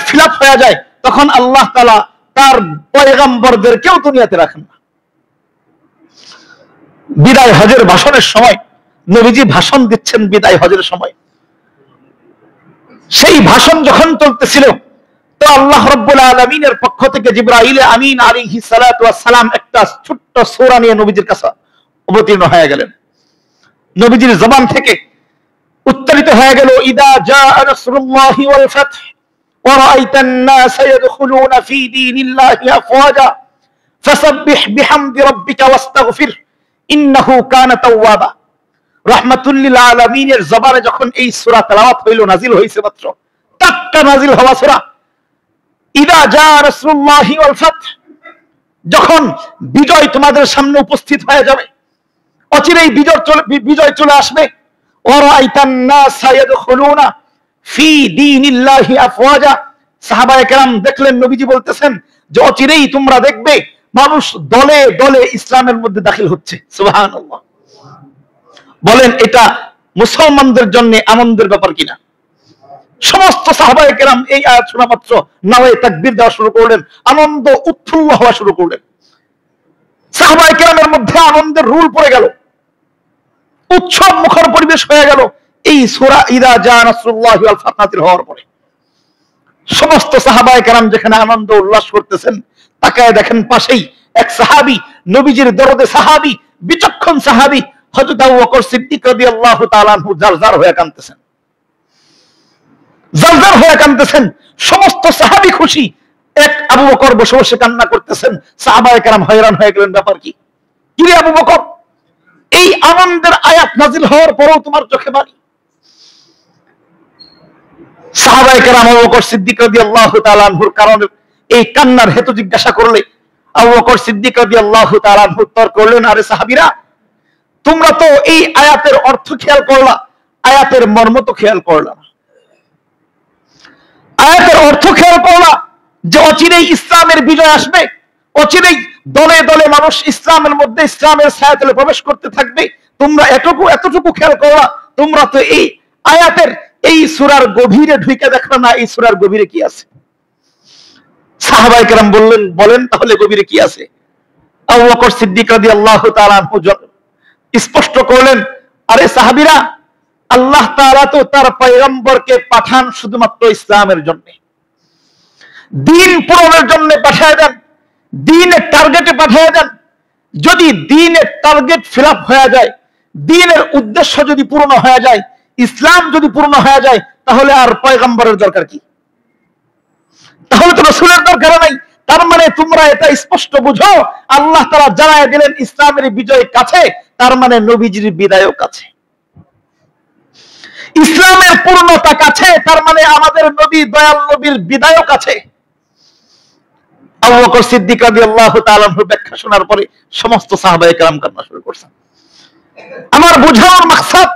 Target fill up হয়ে যায়, তখন আল্লাহ তাআলা তার পয়গম্বরদেরকেও দুনিয়াতে রাখেন না। বিদায় হজের ভাষণের সময় নবীজি ভাষণ দিচ্ছেন, বিদায় হজের সময় সেই ভাষণ যখন চলতেছিল, তো আল্লাহ রাব্বুল আলামিনের পক্ষ থেকে জিবরাইল আমিন আলাইহিস সালাতু ওয়াস সালাম একটা ছোট্ট সূরা নিয়ে নবীজির কাছে অবতীর্ণ হয়ে গেলেন। নবীজির জবান থেকে উচ্চারিত হয়ে গেল, ইদা জাআ নাসরুল্লাহি ওয়াল ফাth ওয়া রাআইতান নাসা ইয়াদখুলুনা ফি দীনিল্লাহি আফওয়াজা ফাসাব্বিহ বিহামদি রাব্বিকা ওয়াস্তাগফির ইন্নাহু কানা তাওয়াবা। রাহমাতুল লিল আলামিনের জবানে যখন এই সূরা তেলাওয়াত হইল, নাজিল হইছে মাত্র, টাটকা নাজিল হওয়া সূরা, ইদা জাআ নাসরুল্লাহি ওয়াল ফাth, যখন বিজয় তোমাদের সামনে উপস্থিত হয়ে যাবে, অচিরেই বিজয় চলে আসবে, ওয়া রাআইতান নাসা ইয়াদখুলুনা ফি দীনিল্লাহি আফওয়াজা, সাহাবায়ে কেরাম দেখলেন, নবীজি বলতেছেন যে অচিরেই তোমরা দেখবে মানুষ দলে দলে ইসলামের মধ্যে দাখিল হচ্ছে। সুবহানাল্লাহ। বলেন এটা মুসলমানদের জন্য আনন্দের ব্যাপার কিনা? সমস্ত সাহাবায়ে কেরাম এই আয়াত শোনা মাত্র নাওয়ে তাকবীর দেওয়া শুরু করলেন, আনন্দ উৎফুল্ল হওয়া শুরু করলেন। সাহাবায়ে কেরামের মধ্যে আনন্দের রুল পড়ে গেল, উৎসব মুখর পরিবেশ হয়ে গেল এই সূরা ইদা জাআ নাসরুল্লাহি ওয়াল ফাth নাযিল হওয়ার পরে। সমস্ত সাহাবায়ে কেরাম যেখানে আনন্দ উল্লাস করতেছেন, তাকায় দেখেন পাশেই এক সাহাবী, নবীজির দরদে সাহাবী, বিচক্ষণ সাহাবী হযরত আবু বকর সিদ্দিক রাদিয়াল্লাহু তাআলা আনহু জারজার হয়ে কাঁদতেছেন, জারজার হয়ে কাঁদতেছেন। সমস্ত সাহাবী খুশি, এক আবু বকর বসে বসে কান্না করতেছেন। সাহাবায়ে কেরাম হয়রান হয়ে গেলেন, ব্যাপার কি? কি রে আবু বকর, এই আনন্দের আয়াত নাজিল হওয়ার পরেও তোমার চোখে পানি? সাহাবায়ে কেরাম আবু বকর সিদ্দিক রাদিয়াল্লাহু তাআলা আনহুর কারণে এই কান্নার হেতু জিজ্ঞাসা করলে আবু বকর সিদ্দিক রাদিয়াল্লাহু তাআলা আনহু উত্তর করলেন, আরে সাহাবীরা, তোমরা তো এই আয়াতের অর্থ খেয়াল করলা, আয়াতের মর্ম তো খেয়াল করলা না। আয়াতের অর্থ খেয়াল করলা যে অচিরেই ইসলামের বিজয় আসবে, অচিরেই দলে দলে মানুষ ইসলামের মধ্যে, ইসলামের ছায়াতলে প্রবেশ করতে থাকবে, তোমরা এতটুকু খেয়াল করলা। তোমরা তো এই আয়াতের এই সূরার গভীরে ঢুকে দেখলা না, এই সূরার গভীরে কি আছে? সাহাবায়ে কেরাম বললেন, বলেন তাহলে গভীরে কি আছে? আবু বকর সিদ্দিক রাদিয়াল্লাহু তাআলা আনহু স্পষ্ট করলেন, আরে সাহাবীরা, আল্লাহ তাআলা তো তার পয়গম্বরকে পাঠান শুধুমাত্র ইসলামের জন্য, দ্বীন পূরণের জন্য পাঠিয়ে দেন, দ্বীনের টার্গেটে পাঠিয়ে দেন। যদি দ্বীনের টার্গেট ফিল আপ হয়ে যায়, দ্বীনের উদ্দেশ্য যদি পূর্ণ হয়ে যায়, ইসলাম যদি পূর্ণ হয়ে যায়, তাহলে আর পয়গম্বরের দরকার কি? তাহলে তো রাসূলের দরকার নাই। তার মানে তোমরা এটা স্পষ্ট বুঝো, আল্লাহ তাআলা জানায় দিলেন ইসলামের বিজয় কাছে, তার মানে নবীজির বিদায়ও কাছে, ইসলামের পূর্ণতা কাছে, তার মানে আমাদের নবী দয়াল নবীর বিদায়ও কাছে। আবু বকর সিদ্দিক রাদিয়াল্লাহু তাআলা আনহু ব্যাখ্যা শোনার পরে সমস্ত সাহাবায়ে কেরাম কান্না শুরু করছেন। আমার বুঝানোর মাকসাদ,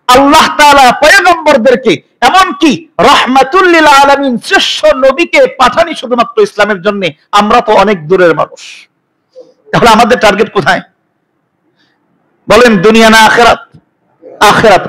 আল্লাহ তাআলা পয়গম্বরদেরকে, এমনকি রাহমাতুল লিল আলামিন শ্রেষ্ঠ নবীকে পাঠানি শুধুমাত্র ইসলামের জন্য। আমরা তো অনেক দূরের মানুষ, তাহলে আমাদের টার্গেট কোথায়? বলেন, দুনিয়া না আখিরাত? আখিরাত।